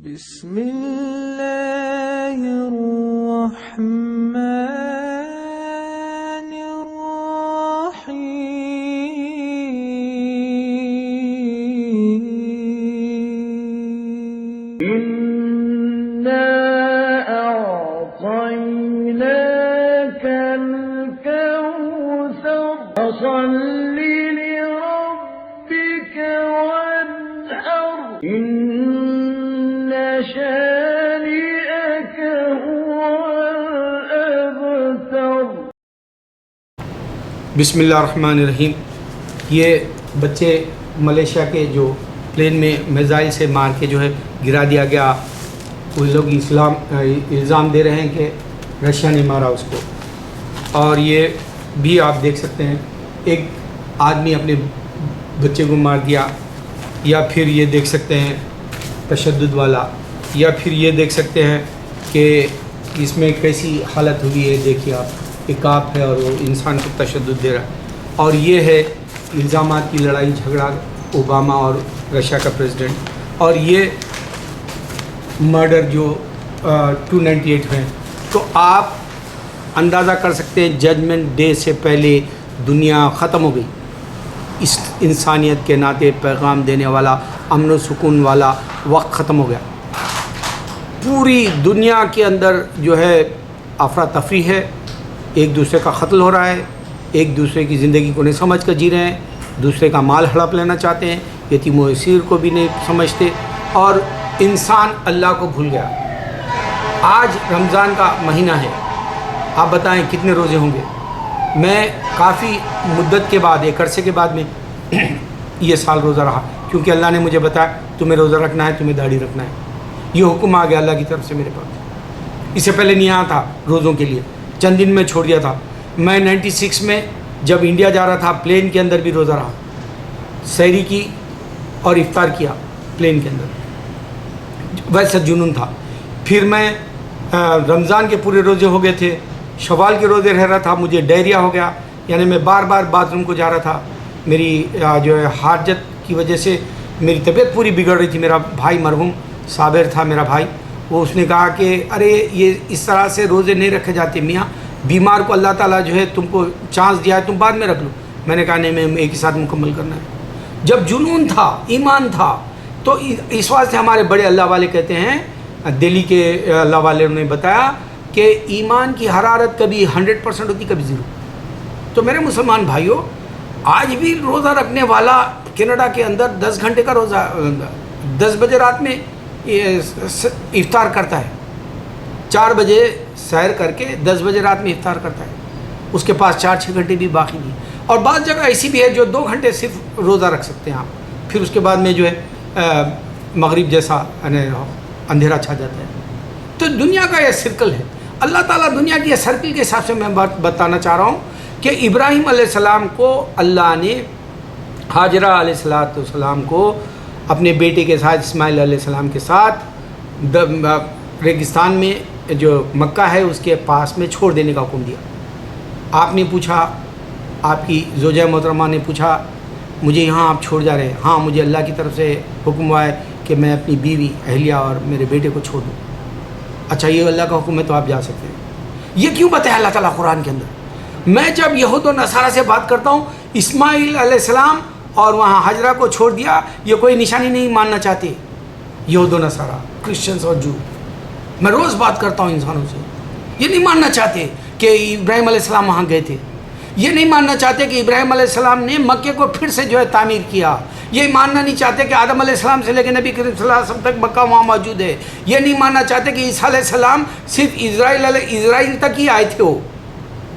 بسم اللہ الرحمن الرحیم اِنَّا أَعْطَيْنَاكَ الْكَوْثَرَ فَصَلِّ لِرَبِّكَ وَانْحَرْ إِنَّ شَانِئَكَ هُوَ الْأَبْتَرُ۔ بسم اللہ الرحمن الرحیم۔ یہ بچے ملیشیا کے جو پلین میں میزائل سے مار کے جو ہے گرا دیا گیا، وہ لوگ الزام دے رہے ہیں کہ رشیا نے مارا اس کو، اور یہ بھی آپ دیکھ سکتے ہیں ایک آدمی اپنے بچے کو مار دیا، یا پھر یہ دیکھ سکتے ہیں تشدد والا، یا پھر یہ دیکھ سکتے ہیں کہ اس میں کیسی حالت ہوئی ہے۔ دیکھیے آپ، ایک آپ ہے اور وہ انسان کو تشدد دے رہا ہے، اور یہ ہے الزامات کی لڑائی جھگڑا اوباما اور رشیا کا پریزیڈنٹ، اور یہ مرڈر جو 298 ہیں۔ تو آپ اندازہ کر سکتے ہیں ججمنٹ ڈے سے پہلے دنیا ختم ہو گئی۔ اس انسانیت کے ناطے پیغام دینے والا، امن و سکون والا وقت ختم ہو گیا۔ پوری دنیا کے اندر جو ہے افراتفری ہے، ایک دوسرے کا قتل ہو رہا ہے، ایک دوسرے کی زندگی کو نہیں سمجھ کر جی رہے ہیں، دوسرے کا مال ہڑپ لینا چاہتے ہیں، یتیم و اسیر کو بھی نہیں سمجھتے، اور انسان اللہ کو بھول گیا۔ آج رمضان کا مہینہ ہے، آپ بتائیں کتنے روزے ہوں گے؟ میں کافی مدت کے بعد، ایک عرصے کے بعد میں یہ سال روزہ رہا، کیونکہ اللہ نے مجھے بتایا تمہیں روزہ رکھنا ہے، تمہیں داڑھی رکھنا ہے۔ یہ حکم آ گیا اللہ کی طرف سے میرے پاس۔ اس سے پہلے نہیں آیا تھا روزوں کے لیے، چند دن میں چھوڑ دیا تھا۔ میں 96 میں جب انڈیا جا رہا تھا، پلین کے اندر بھی روزہ رہا، سحری کی اور افطار کیا پلین کے اندر، ویسا جنون تھا۔ پھر میں رمضان کے پورے روزے ہو گئے تھے، شوال کے روزے رہ رہا تھا، مجھے ڈائریا ہو گیا، یعنی میں بار بار باتھ روم کو جا رہا تھا۔ میری جو ہے حاجت کی وجہ سے میری طبیعت پوری بگڑ رہی تھی۔ میرا بھائی مرحوم صابر تھا میرا بھائی، وہ اس نے کہا کہ ارے یہ اس طرح سے روزے نہیں رکھے جاتے میاں، بیمار کو اللہ تعالیٰ جو ہے تم کو چانس دیا ہے، تم بعد میں رکھ لو۔ میں نے کہا نہیں، میں ایک ہی ساتھ مکمل کرنا ہے۔ جب جنون تھا، ایمان تھا، تو اس واسطے ہمارے بڑے اللہ والے کہتے ہیں، دہلی کے اللہ والے نے بتایا کہ ایمان کی حرارت کبھی 100% ہوتی، کبھی 0۔ تو میرے مسلمان بھائیوں، آج بھی روزہ رکھنے والا کینیڈا کے اندر 10 گھنٹے کا روزہ، 10 بجے رات میں افطار کرتا ہے، 4 بجے سحر کر کے 10 بجے رات میں افطار کرتا ہے، اس کے پاس 4-6 گھنٹے بھی باقی نہیں۔ اور بعض جگہ ایسی بھی ہے جو 2 گھنٹے صرف روزہ رکھ سکتے ہیں آپ، پھر اس کے بعد میں جو ہے مغرب جیسا اندھیرا چھا جاتا ہے۔ تو دنیا کا یہ سرکل ہے۔ اللہ تعالیٰ دنیا کی یہ سرکل کے حساب سے میں بات بتانا چاہ رہا ہوں کہ ابراہیم علیہ السلام کو اللہ نے ہاجرہ علیہ السلام کو اپنے بیٹے کے ساتھ، اسماعیل علیہ السلام کے ساتھ، ریگستان میں جو مکہ ہے اس کے پاس میں چھوڑ دینے کا حکم دیا۔ آپ نے پوچھا، آپ کی زوجہ محترمہ نے پوچھا مجھے یہاں آپ چھوڑ جا رہے ہیں؟ ہاں، مجھے اللہ کی طرف سے حکم ہوا ہے کہ میں اپنی بیوی اہلیہ اور میرے بیٹے کو چھوڑ دوں۔ اچھا، یہ اللہ کا حکم ہے تو آپ جا سکتے ہیں۔ یہ کیوں بتایا اللہ تعالیٰ قرآن کے اندر؟ میں جب یہود و نصارہ سے بات کرتا ہوں، اسماعیل علیہ السلام اور وہاں ہاجرہ کو چھوڑ دیا، یہ کوئی نشانی نہیں ماننا چاہتے یہود و نصارہ، کرسچنس اور جو۔ میں روز بات کرتا ہوں انسانوں سے، یہ نہیں ماننا چاہتے کہ ابراہیم علیہ السلام وہاں گئے تھے، یہ نہیں ماننا چاہتے کہ ابراہیم علیہ السلام نے مکے کو پھر سے جو ہے تعمیر کیا، یہ ماننا نہیں چاہتے کہ آدم علیہ السلام سے لے کے نبی کریم صلی اللہ علیہ وسلم تک مکہ وہاں موجود ہے، یہ نہیں ماننا چاہتے کہ عیسیٰ علیہ السلام صرف اسرائیل تک ہی آئے تھے، وہ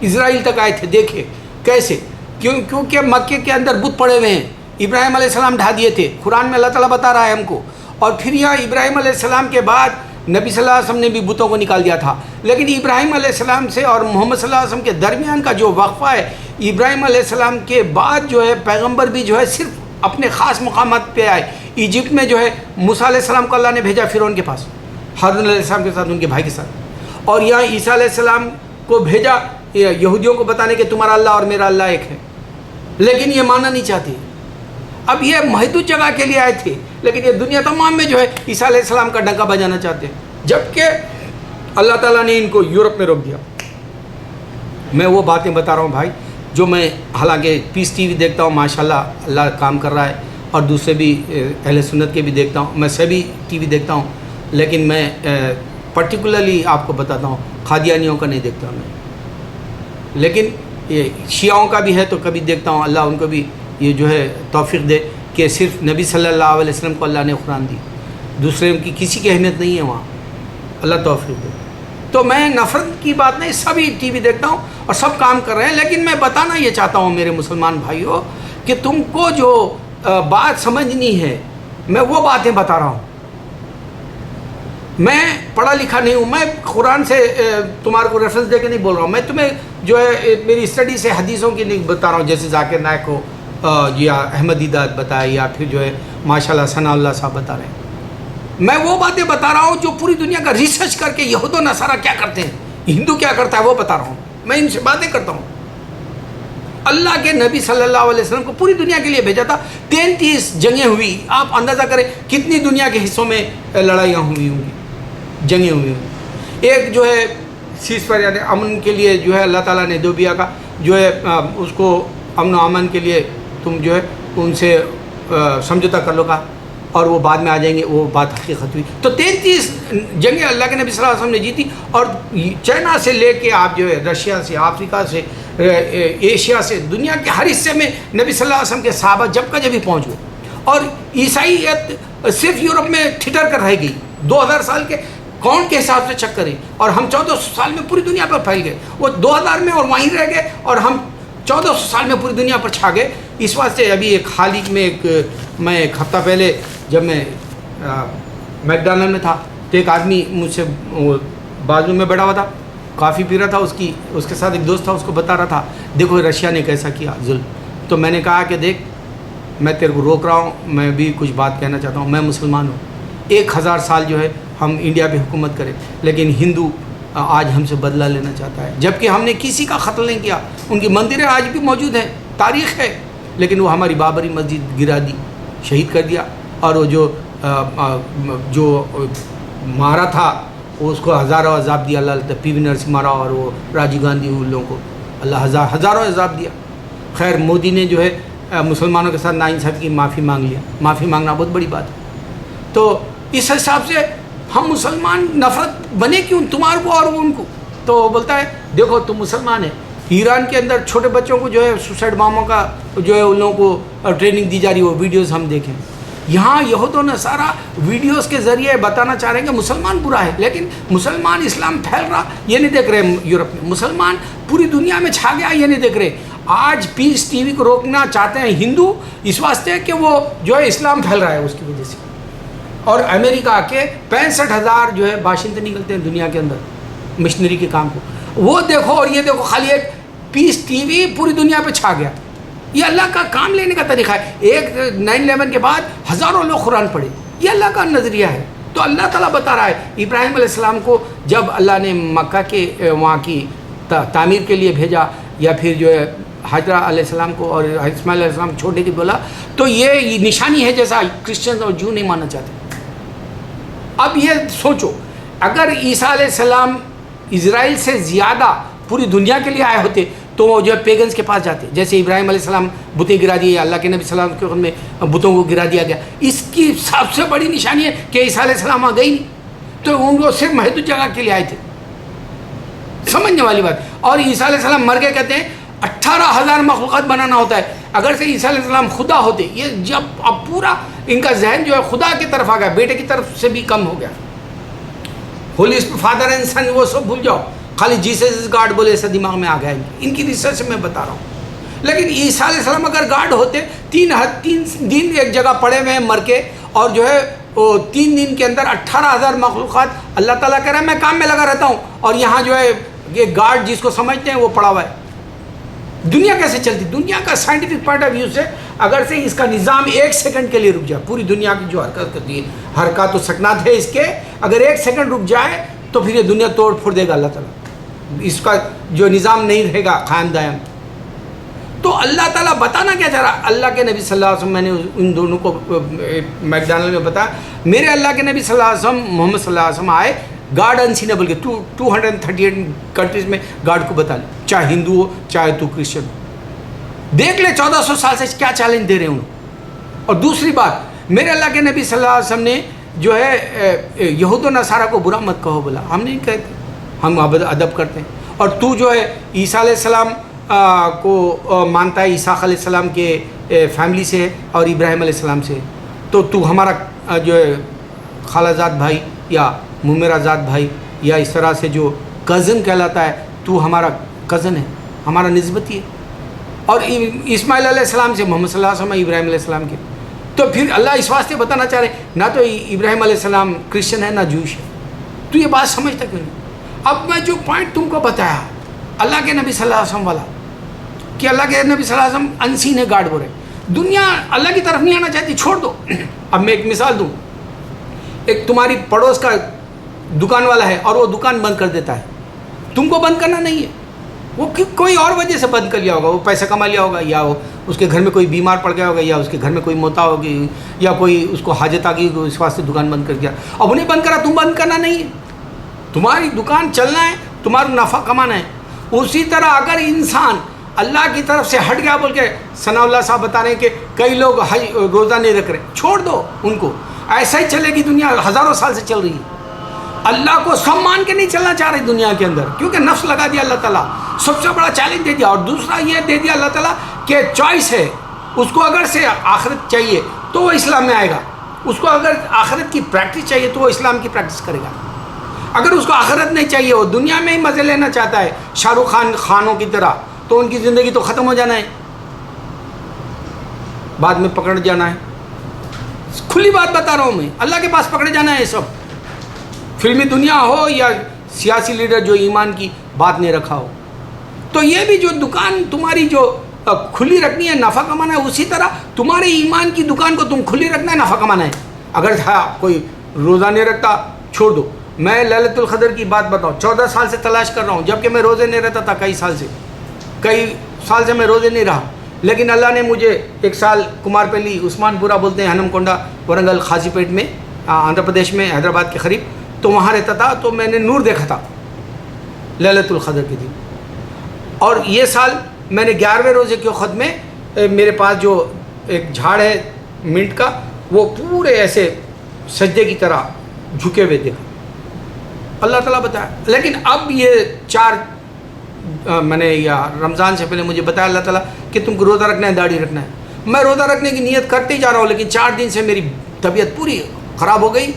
اسرائیل تک آئے تھے۔ دیکھیں کیسے، کیونکہ مکے کے اندر بت پڑے ہوئے ہیں، ابراہیم علیہ السلام ڈھا دیے تھے، قرآن میں اللہ تعالیٰ بتا رہا ہے ہم کو۔ اور پھر یہاں ابراہیم علیہ السلام کے بعد نبی صلی اللہ علیہ وسلم نے بھی بتوں کو نکال دیا تھا، لیکن ابراہیم علیہ السلام سے اور محمد صلی اللہ علیہ وسلم کے درمیان کا جو وقفہ ہے، ابراہیم علیہ السلام کے بعد جو ہے پیغمبر بھی جو ہے صرف اپنے خاص مقامات پہ آئے۔ ایجپٹ میں جو ہے موسیٰ علیہ السلام کو اللہ نے بھیجا فرعون کے پاس، ہارون علیہ السلام کے ساتھ، ان کے بھائی کے ساتھ، اور یہاں عیسیٰ علیہ السلام کو بھیجا یہودیوں کو بتانے کہ تمہارا اللہ اور میرا اللہ ایک ہے، لیکن یہ ماننا نہیں چاہتے۔ اب یہ محدود جگہ کے لیے آئے تھے، لیکن یہ دنیا تمام میں جو ہے عیسیٰ علیہ السلام کا ڈنکا بجانا چاہتے ہیں، جبکہ اللہ تعالیٰ نے ان کو یورپ میں روک دیا۔ میں وہ باتیں بتا رہا ہوں بھائی جو میں حالانکہ پیس ٹی وی دیکھتا ہوں، ماشاءاللہ اللہ کام کر رہا ہے، اور دوسرے بھی اہل سنت کے بھی دیکھتا ہوں، میں سبھی ٹی وی دیکھتا ہوں، لیکن میں پرٹیکولرلی آپ کو بتاتا ہوں قادیانیوں کا نہیں دیکھتا میں، لیکن یہ شیعوں کا بھی ہے تو کبھی دیکھتا ہوں، اللہ ان کو بھی یہ جو ہے توفیق دے کہ صرف نبی صلی اللہ علیہ وسلم کو اللہ نے قرآن دی، دوسرے کی کسی کی اہمیت نہیں ہے وہاں، اللہ توفیق دے۔ تو میں نفرت کی بات نہیں، سبھی ٹی وی دیکھتا ہوں اور سب کام کر رہے ہیں، لیکن میں بتانا یہ چاہتا ہوں میرے مسلمان بھائیوں کہ تم کو جو بات سمجھنی ہے میں وہ باتیں بتا رہا ہوں۔ میں پڑھا لکھا نہیں ہوں، میں قرآن سے تمہارے کو ریفرنس دے کے نہیں بول رہا ہوں، میں تمہیں جو ہے میری اسٹڈی سے حدیثوں کی نہیں بتا رہا ہوں، جیسے ذاکر نائک کو یا احمد دیدات بتائے یا پھر جو ہے ماشاءاللہ ثناء اللہ صاحب بتا رہے ہیں۔ میں وہ باتیں بتا رہا ہوں جو پوری دنیا کا ریسرچ کر کے یہود و نصارہ کیا کرتے ہیں، ہندو کیا کرتا ہے وہ بتا رہا ہوں، میں ان سے باتیں کرتا ہوں۔ اللہ کے نبی صلی اللہ علیہ وسلم کو پوری دنیا کے لیے بھیجا تھا، 33 جنگیں ہوئی، آپ اندازہ کریں کتنی دنیا کے حصوں میں لڑائیاں ہوئی ہوں گی، جنگیں ہوئی ہوں گی۔ ایک جو ہے سیز فائر یعنی امن کے لیے جو ہے اللہ تعالیٰ نے دوبیا کا جو ہے اس کو امن و امن کے لیے تم جو ہے ان سے سمجھوتا کر لو گا اور وہ بعد میں آ جائیں گے، وہ بات حقیقت ہوئی۔ تو 33 جنگیں اللہ کے نبی صلی اللہ علیہ وسلم نے جیتی، اور چائنا سے لے کے آپ جو ہے رشیا سے، افریقہ سے، ایشیا سے، دنیا کے ہر حصے میں نبی صلی اللہ علیہ وسلم کے صحابہ جب کا جب ہی پہنچ گئے، اور عیسائیت صرف یورپ میں ٹھٹر کر رہ گئی۔ 2000 سال کے کون کے حساب سے چکر ہے، اور ہم 1400 سال میں پوری دنیا پر پھیل گئے، وہ 2000 میں اور وہیں رہ گئے، اور ہم 1400 سال میں پوری دنیا پر چھا گئے۔ اس واسطے ابھی ایک حال ہی میں میں ایک ہفتہ پہلے جب میں میکڈونلڈ میں تھا تو ایک آدمی مجھ سے بازو میں بیٹھا ہوا تھا، کافی پی رہا تھا، اس کے ساتھ ایک دوست تھا، اس کو بتا رہا تھا دیکھو رشیا نے کیسا کیا ظلم۔ تو میں نے کہا کہ دیکھ میں تیرے کو روک رہا ہوں، میں بھی کچھ بات کہنا چاہتا ہوں، میں مسلمان ہوں، 1000 سال جو ہے ہم انڈیا پہ حکومت کریں، لیکن ہندو آج ہم سے بدلہ لینا چاہتا ہے، جبکہ ہم نے کسی کا قتل نہیں کیا، ان کی مندریں آج بھی موجود ہیں، تاریخ ہے، لیکن وہ ہماری بابری مسجد گرا دی، شہید کر دیا، اور وہ جو مارا تھا اس کو ہزاروں عذاب دیا اللہ، پی وی نرسمہا راؤ اور وہ راجیو گاندھی ان لوگوں کو اللہ ہزاروں عذاب دیا۔ خیر مودی نے جو ہے مسلمانوں کے ساتھ ناانصافی کی معافی مانگ لیا، معافی مانگنا بہت بڑی بات ہے۔ تو اس حساب سے ہم مسلمان نفرت بنے کیوں تمہارے کو اور ان کو؟ تو بولتا ہے دیکھو تم مسلمان ہیں، ایران کے اندر چھوٹے بچوں کو جو ہے سوسائڈ باموں کا جو ہے ان لوگوں کو ٹریننگ دی جا رہی ہے، وہ ویڈیوز ہم دیکھیں۔ یہاں یہود و نصارہ ویڈیوز کے ذریعے بتانا چاہ رہے ہیں کہ مسلمان برا ہے، لیکن مسلمان اسلام پھیل رہا یہ نہیں دیکھ رہے یورپ میں، مسلمان پوری دنیا میں چھا گیا یہ نہیں دیکھ رہے۔ آج پیس ٹی وی کو روکنا چاہتے ہیں ہندو اس واسطے کہ وہ جو ہے اسلام پھیل رہا ہے اس کی وجہ سے، اور امریکہ کے 65,000 جو ہے باشندے نکلتے ہیں دنیا کے اندر مشنری کے کام کو، وہ دیکھو اور یہ دیکھو، خالی ایک پیس ٹی وی پوری دنیا پہ چھا گیا۔ یہ اللہ کا کام لینے کا طریقہ ہے۔ ایک 9/11 کے بعد ہزاروں لوگ قرآن پڑھے، یہ اللہ کا نظریہ ہے۔ تو اللہ تعالیٰ بتا رہا ہے ابراہیم علیہ السلام کو جب اللہ نے مکہ کے وہاں کی تعمیر کے لیے بھیجا، یا پھر جو ہے حجرہ علیہ السلام کو اور اسماعیل علیہ السلام چھوڑنے کی بولا، تو یہ نشانی ہے جیسا کرسچن اور جو نہیں ماننا چاہتے۔ اب یہ سوچو اگر عیسیٰ علیہ السلام اسرائیل سے زیادہ پوری دنیا کے لیے آئے ہوتے تو وہ جو ہے پیگنز کے پاس جاتے، جیسے ابراہیم علیہ السلام بتیں گرا دیے، اللہ کے نبی صلی اللہ علیہ وسلم میں بتوں کو گرا دیا گیا۔ اس کی سب سے بڑی نشانی ہے کہ عیسیٰ علیہ السلام وہاں گئی نہیں، تو ان کو صرف محدود جگہ کے لیے آئے تھے، سمجھنے والی بات۔ اور عیسیٰ علیہ السلام مر گئے، کہتے ہیں 18,000 مخلوقات بنانا ہوتا ہے۔ اگر سے عیسیٰ علیہ السلام خدا ہوتے، یہ جب اب پورا ان کا ذہن جو ہے خدا کی طرف آ گیا، بیٹے کی طرف سے بھی کم ہو گیا، ہولی فادر اینڈ سن وہ سب بھول جاؤ، خالی جیسس از گاڈ بولے ایسا دماغ میں آ گیا ان کی ریسرچ سے میں بتا رہا ہوں۔ لیکن عیسیٰ علیہ السلام اگر گاڈ ہوتے، 3 دن ایک جگہ پڑے ہوئے ہیں مر کے، اور جو ہے وہ 3 دن کے اندر 18,000 مخلوقات، اللہ تعالیٰ کہہ رہا ہے میں کام میں لگا رہتا ہوں، اور یہاں جو ہے یہ گاڈ جس کو سمجھتے ہیں وہ پڑا ہوا ہے۔ دنیا کیسے چلتی؟ دنیا کا سائنٹیفک پوائنٹ آف ویو سے اگر سے اس کا نظام 1 سیکنڈ کے لیے رک جائے، پوری دنیا کی جو حرکت کرتی ہے، حرکات و سکنات ہے اس کے، اگر 1 سیکنڈ رک جائے تو پھر یہ دنیا توڑ پھوڑ دے گا اللہ تعالیٰ، اس کا جو نظام نہیں رہے گا قائم دائم۔ تو اللہ تعالیٰ بتانا کیا چاہ رہا؟ اللہ کے نبی صلی اللہ علیہ وسلم، میں نے ان دونوں کو میکڈونلڈ میں بتایا، میرے اللہ کے نبی صلی اللہ علیہ وسلم محمد صلی اللہ علیہ وسلم آئے، گاڈ انسین ہے، بلکہ 238 کنٹریز میں گاڈ کو بتا لیں، چاہے ہندو ہو چاہے تو کرسچن ہو، دیکھ لے 1400 سال سے کیا چیلنج دے رہے ہیں انہوں۔ اور دوسری بات، میرے اللہ کے نبی صلی اللہ علیہ وسلم نے جو ہے یہود و نصارہ کو برا مت کہو بولا، ہم نہیں کہتے، ہم ادب کرتے ہیں۔ اور تو جو ہے عیسیٰ علیہ السلام کو مانتا ہے، عیسیٰ علیہ السلام کے فیملی سے ہے اور ابراہیم علیہ السلام سے، تو ہمارا جو ہے خالہ زاد بھائی یا ممیرہ زاد بھائی یا اس طرح سے جو کزن کہلاتا ہے، تو ہمارا کزن ہے، ہمارا نسبت ہی ہے۔ اور اسماعیل علیہ السلام سے محمد صلی اللہ علیہ وسلم ابراہیم علیہ السلام کے، تو پھر اللہ اس واسطے بتانا چاہ رہے ہیں، نہ تو ابراہیم علیہ السلام کرسچن ہے نہ جوش ہے، تو یہ بات سمجھتا کیوں نہیں؟ اب میں جو پوائنٹ تم کو بتایا اللہ کے نبی صلی اللہ علیہ وسلم والا، کہ اللہ کے نبی صلی اللہ علیہ وسلم انسین ہے، گاڈ بول رہے، دنیا اللہ کی طرف نہیں آنا چاہتی، چھوڑ دو۔ اب میں ایک مثال دوں، ایک تمہاری پڑوس کا دکان والا ہے اور وہ دکان بند کر دیتا ہے، تم کو بند کرنا نہیں ہے، وہ کوئی اور وجہ سے بند کر لیا ہوگا، وہ پیسہ کما لیا ہوگا، یا وہ اس کے گھر میں کوئی بیمار پڑ گیا ہوگا، یا اس کے گھر میں کوئی موتا ہوگی، یا کوئی اس کو حاجت آ گئی، اس واسطے دکان بند کر دیا، اب انہیں بند کرا، تم بند کرنا نہیں ہے، تمہاری دکان چلنا ہے، تمہارا نفع کمانا ہے۔ اسی طرح اگر انسان اللہ کی طرف سے ہٹ گیا، بول کے ثناء اللہ صاحب بتا رہے ہیں کہ کئی لوگ روزہ نہیں رکھ رہے، چھوڑ دو ان کو، ایسا ہی چلے گی دنیا، ہزاروں سال سے چل رہی ہے۔ اللہ کو سب مان کے نہیں چلنا چاہ رہی دنیا کے اندر، کیونکہ نفس لگا دیا اللہ تعالیٰ، سب سے بڑا چیلنج دے دیا، اور دوسرا یہ دے دیا اللہ تعالیٰ کہ چوائس ہے، اس کو اگر سے آخرت چاہیے تو وہ اسلام میں آئے گا، اس کو اگر آخرت کی پریکٹس چاہیے تو وہ اسلام کی پریکٹس کرے گا، اگر اس کو آخرت نہیں چاہیے، وہ دنیا میں ہی مزے لینا چاہتا ہے شاہ رخ خانوں کی طرح، تو ان کی زندگی تو ختم ہو جانا ہے، بعد میں پکڑ جانا ہے۔ کھلی بات بتا رہا ہوں میں، اللہ کے پاس پکڑے جانا ہے سب، فلمی دنیا ہو یا سیاسی لیڈر جو ایمان کی بات نہیں رکھا ہو۔ تو یہ بھی جو دکان تمہاری جو کھلی رکھنی ہے، نفع کمانا ہے، اسی طرح تمہارے ایمان کی دکان کو تم کھلی رکھنا ہے، نفع کمانا ہے۔ اگر کوئی روزہ نہیں رکھتا، چھوڑ دو۔ میں لیلۃ القدر کی بات بتاؤں، 14 سال سے تلاش کر رہا ہوں، جبکہ میں روزے نہیں رہتا تھا، کئی سال سے میں روزے نہیں رہا، لیکن اللہ نے مجھے ایک سال کمار پیلی، عثمان پورہ بولتے ہیں، ہنم کونڈا، ورنگل، خاصی پیٹ میں، آندھرا پردیش میں، حیدرآباد کے قریب، تو وہاں رہتا تھا، تو میں نے نور دیکھا تھا لیلۃ القدر کے دن۔ اور یہ سال میں نے 11ویں روزے کے وقت میں میرے پاس جو ایک جھاڑ ہے منٹ کا، وہ پورے ایسے سجدے کی طرح جھکے ہوئے دیکھا، اللہ تعالیٰ بتایا۔ لیکن اب یہ میں نے یا رمضان سے پہلے مجھے بتایا اللہ تعالیٰ کہ تم کو روزہ رکھنا ہے، داڑھی رکھنا ہے۔ میں روزہ رکھنے کی نیت کرتے ہی جا رہا ہوں، لیکن 4 دن سے میری طبیعت پوری خراب ہو گئی۔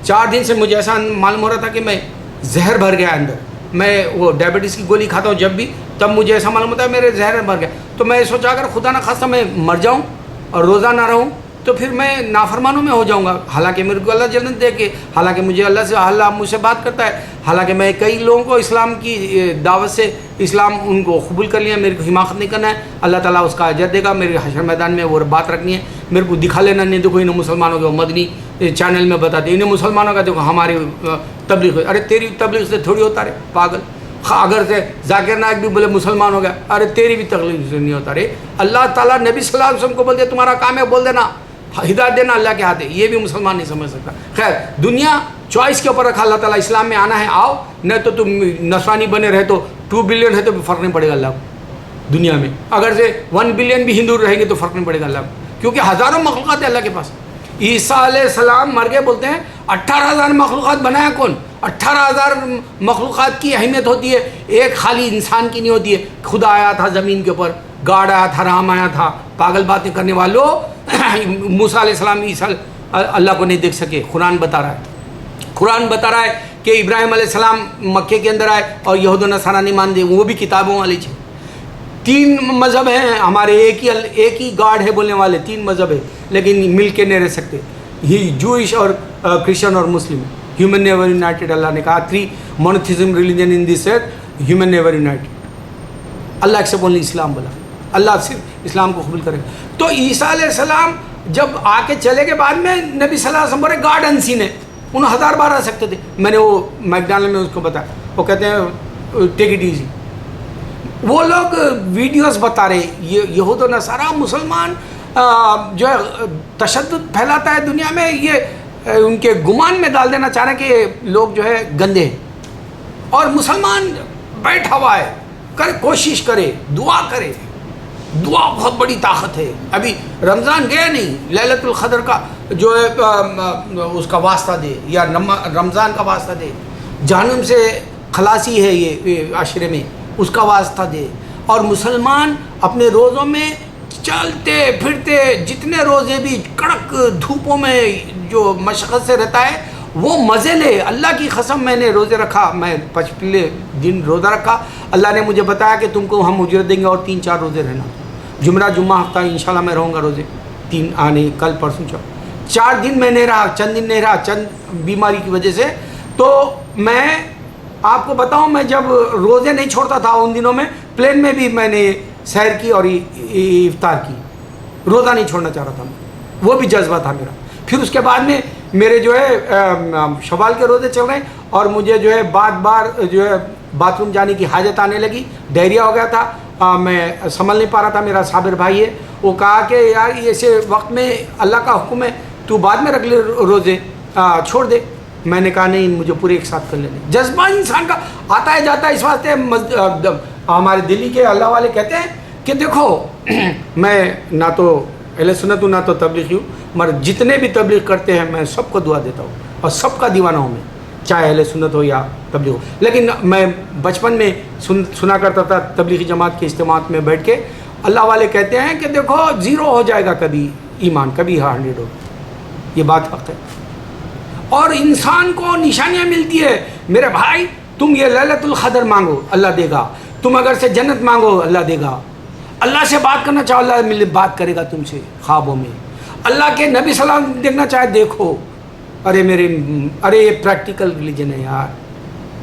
4 دن سے مجھے ایسا معلوم ہو رہا تھا کہ میں زہر بھر گیا اندر، میں وہ ڈائبٹیز کی گولی کھاتا ہوں جب بھی، تب مجھے ایسا معلوم ہوتا ہے میرے زہر بھر گیا۔ تو میں سوچا اگر خدا نہ خواستہ میں مر جاؤں اور روزہ نہ رہوں تو پھر میں نافرمانوں میں ہو جاؤں گا، حالانکہ میرے کو اللہ جنت دے کے، حالانکہ مجھے اللہ مجھ سے بات کرتا ہے، حالانکہ میں کئی لوگوں کو اسلام کی دعوت سے اسلام ان کو قبول کر لیا، میرے کو حماقت نہیں کرنا ہے، اللہ تعالیٰ اس کا اجر دے گا، میرے حشر میدان میں وہ بات رکھنی ہے، میرے کو دکھا لینا نہیں، دیکھو انہیں مسلمانوں کے مدنی چینل میں بتاتے، انہیں مسلمانوں کا دیکھو ہماری تبلیغ، ارے تیری تبلیغ سے تھوڑی ہوتا رہے پاگل، اگر سے ذاکر نائک بھی بولے مسلمان ہو گیا، ارے تیری بھی تبلیغ سے نہیں ہوتا رہے، اللہ تعالیٰ نبی صلی اللہ علیہ وسلم کو بول دے تمہارا کام ہے بول دینا، ہدایت دینا اللہ کے ہاتھ ہے، یہ بھی مسلمان نہیں سمجھ سکتا۔ خیر، دنیا چوائس کے اوپر رکھا اللہ تعالیٰ، اسلام میں آنا ہے آؤ، نہیں تو تم نصرانی بنے رہے تو 2 بلین ہے تو فرق نہیں پڑے گا اللہ کو دنیا میں، اگر سے 1 بلین بھی ہندو رہیں گے تو فرق نہیں پڑے گا اللہ کو، کیونکہ ہزاروں مخلوقات ہے اللہ کے پاس۔ عیسیٰ علیہ السلام مر گئے، بولتے ہیں 18,000 مخلوقات بنایا کون؟ 18,000 مخلوقات کی اہمیت ہوتی ہے، ایک خالی انسان کی نہیں ہوتی ہے۔ خدا آیا تھا زمین کے اوپر، گاڈ آیا تھا، رام آیا تھا، پاگل باتیں کرنے والوں موسیٰ علیہ السلام عیسیٰ اللہ کو نہیں دیکھ سکے۔ قرآن بتا رہا ہے کہ ابراہیم علیہ السلام مکے کے اندر آئے اور یہود و نصارہ نہیں مان دے، وہ بھی کتابوں والے تھے۔ 3 مذہب ہیں ہمارے، ایک ہی گاڈ ہے بولنے والے، 3 مذہب ہے، لیکن مل کے نہیں رہ سکتے، جوئش اور کرسچن اور مسلم، ہیومن نیور یونائٹڈ۔ اللہ نے کہا 3 مونوتھیزم ریلیجن ان دس ارتھ، ہیومن نیور یونائٹڈ۔ اللہ ایک سے بولنے اسلام بولا، اللہ صرف اسلام کو قبول کرے گا۔ تو عیسیٰ علیہ السلام جب آ کے چلے کے بعد میں نبی صلی اللہ علیہ وسلم بولے گاڈ انسین ہے، انہوں 1000 بار آ سکتے تھے، میں نے وہ میکڈونلڈ میں اس کو بتایا، وہ کہتے ہیں ٹیک اٹ ایزی، وہ لوگ ویڈیوز بتا رہے یہ یہود و نصارہ مسلمان جو ہے تشدد پھیلاتا ہے دنیا میں، یہ ان کے گمان میں ڈال دینا چاہ رہے ہیں کہ یہ لوگ جو ہے گندے ہیں، اور مسلمان بیٹھا ہوا ہے، کوشش کرے، دعا کرے، دعا بہت بڑی طاقت ہے۔ ابھی رمضان گیا نہیں، لیلۃ القدر کا جو ہے اس کا واسطہ دے، یا رمضان کا واسطہ دے، جہنم سے خلاصی ہے یہ عشرے میں، اس کا واسطہ دے۔ اور مسلمان اپنے روزوں میں چلتے پھرتے جتنے روزے بھی کڑک دھوپوں میں جو مشقت سے رہتا ہے وہ مزے لے۔ اللہ کی قسم میں نے روزے رکھا، میں پچھلے دن روزہ رکھا، اللہ نے مجھے بتایا کہ تم کو ہم اجرت دیں گے اور 3-4 روزے رہنا، جمعہ ہفتہ انشاءاللہ میں رہوں گا روزے، 3 آنے کل پرسوں 4 دن میں نہیں رہا، چند دن نہیں رہا، چند بیماری کی وجہ سے۔ تو میں آپ کو بتاؤں، میں جب روزے نہیں چھوڑتا تھا ان دنوں میں پلین میں بھی میں نے سحر کی اور افطار کی، روزہ نہیں چھوڑنا چاہ رہا تھا میں، وہ بھی جذبہ تھا میرا۔ پھر اس کے بعد میں میرے جو ہے شوال کے روزے چل رہے ہیں، اور مجھے جو ہے بار جو ہے باتھ روم جانے کی حاجت آنے لگی، ڈائریا ہو گیا تھا، میں سنبھل نہیں پا رہا تھا۔ میرا صابر بھائی ہے، وہ کہا کہ یار ایسے وقت میں اللہ کا حکم ہے تو بعد میں رکھ لے روزے، چھوڑ دے۔ میں نے کہا نہیں، مجھے پورے ایک ساتھ کر لینے۔ جذبہ انسان کا آتا ہے جاتا ہے، اس واسطے ہمارے دلی کے اللہ والے کہتے ہیں کہ دیکھو میں نہ تو اہل سنت ہوں نہ تو تبلیغی ہوں، مگر جتنے بھی تبلیغ کرتے ہیں میں سب کو دعا دیتا ہوں اور سب کا دیوانہ ہوں میں، چاہے اہل سنت ہو یا تبلیغ ہو۔ لیکن میں بچپن میں سنا کرتا تھا تبلیغی جماعت کے اجتماعات میں بیٹھ کے، اللہ والے کہتے ہیں کہ دیکھو 0 ہو جائے گا کبھی ایمان، کبھی 100 ہو، یہ بات حق ہے۔ اور انسان کو نشانیاں ملتی ہے، میرے بھائی تم یہ لیلۃ القدر مانگو اللہ دے گا، تم اگر سے جنت مانگو اللہ دے گا، اللہ سے بات کرنا چاہو اللہ بات کرے گا تم سے خوابوں میں، اللہ کے نبی صلی اللہ علیہ وسلم دیکھنا چاہے دیکھو۔ ارے یہ پریکٹیکل ریلیجن ہے یار،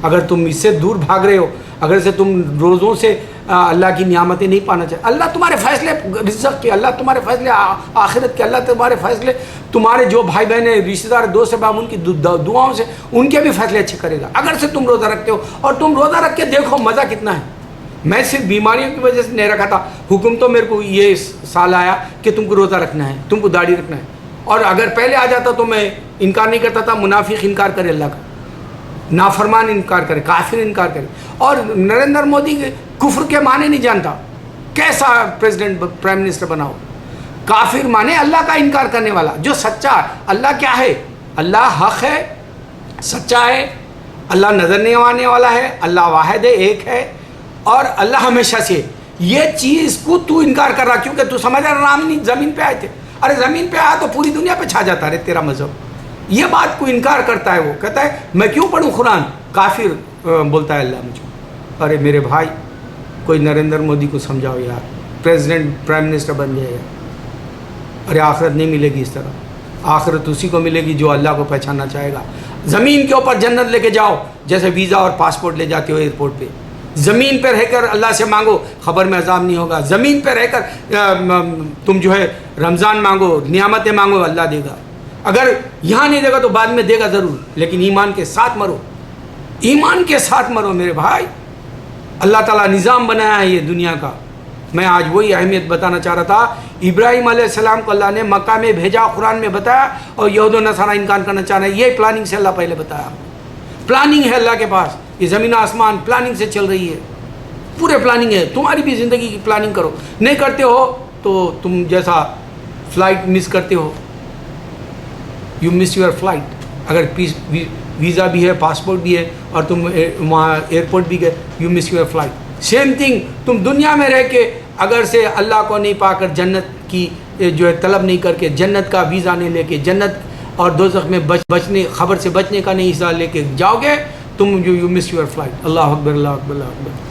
اگر تم اس سے دور بھاگ رہے ہو، اگر سے تم روزوں سے اللہ کی نعمتیں نہیں پانا چاہتے، اللہ تمہارے فیصلے رزق کے، اللہ تمہارے فیصلے آخرت کے، اللہ تمہارے فیصلے تمہارے جو بھائی بہن ہیں، رشتہ دار، دوست احباب، ان کی دعاؤں سے ان کے بھی فیصلے اچھے کرے گا اگر سے تم روزہ رکھتے ہو۔ اور تم روزہ رکھ کے دیکھو مزہ کتنا ہے۔ میں صرف بیماریوں کی وجہ سے نہیں رکھا تھا، حکم تو میرے کو یہ سال آیا کہ تم کو روزہ رکھنا ہے، تم کو داڑھی رکھنا ہے، اور اگر پہلے آ جاتا تو میں انکار نہیں کرتا تھا۔ منافق انکار کرے اللہ کا، نافرمان انکار کرے، کافر انکار کرے۔ اور نریندر مودی کفر کے معنی نہیں جانتا، کیسا پریزیڈنٹ پرائم منسٹر بناؤ؟ کافر مانے اللہ کا انکار کرنے والا، جو سچا ہے۔ اللہ کیا ہے؟ اللہ حق ہے، سچا ہے، اللہ نظر نہیں آنے والا ہے، اللہ واحد ہے، ایک ہے، اور اللہ ہمیشہ سے۔ یہ چیز کو تو انکار کر رہا کیونکہ تو سمجھ رہا رام نہیں زمین پہ آئے تھے۔ ارے زمین پہ آیا تو پوری دنیا پہ چھا جاتا ہے تیرا مذہب۔ یہ بات کو انکار کرتا ہے، وہ کہتا ہے میں کیوں پڑھوں قرآن، کافر بولتا ہے اللہ مجھے۔ ارے میرے بھائی کوئی نریندر مودی کو سمجھاؤ یار، پریزیڈنٹ پرائم منسٹر بن جائے گا۔ ارے آخرت نہیں ملے گی اس طرح، آخرت اسی کو ملے گی جو اللہ کو پہچاننا چاہے گا۔ زمین کے اوپر جنت لے کے جاؤ، جیسے ویزا اور پاسپورٹ لے جاتے ہو ایئرپورٹ پہ، زمین پہ رہ کر اللہ سے مانگو، خبر میں عذاب نہیں ہوگا۔ زمین پہ رہ کر تم جو ہے رمضان مانگو، نعمتیں مانگو، اللہ دے گا۔ اگر یہاں نہیں دے گا تو بعد میں دے گا ضرور، لیکن ایمان کے ساتھ مرو، ایمان کے ساتھ مرو میرے بھائی۔ اللہ تعالیٰ نظام بنایا ہے یہ دنیا کا۔ میں آج وہی اہمیت بتانا چاہ رہا تھا۔ ابراہیم علیہ السلام کو اللہ نے مکہ میں بھیجا، قرآن میں بتایا، اور یہود و نصارہ انکار کرنا چاہ رہے ہیں۔ یہ پلاننگ سے اللہ پہلے بتایا، پلاننگ ہے اللہ کے پاس، یہ زمین آسمان پلاننگ سے چل رہی ہے، پورے پلاننگ ہے۔ تمہاری بھی زندگی کی پلاننگ کرو، نہیں کرتے ہو تو تم جیسا فلائٹ مس کرتے ہو، یو مس یور فلائٹ۔ اگر ویزا بھی ہے، پاسپورٹ بھی ہے، اور تم وہاں ایئرپورٹ بھی گئے، you miss your flight. Same thing, تم دنیا میں رہ کے اگر سے اللہ کو نہیں پا کر، جنت کی جو ہے طلب نہیں کر کے، جنت کا ویزا نہیں لے کے، جنت اور دوزخ میں بچنے، خبر سے بچنے کا نہیں حصہ لے کے جاؤ گے، تم you miss your flight. Allah Akbar, Allah Akbar, Allah Akbar.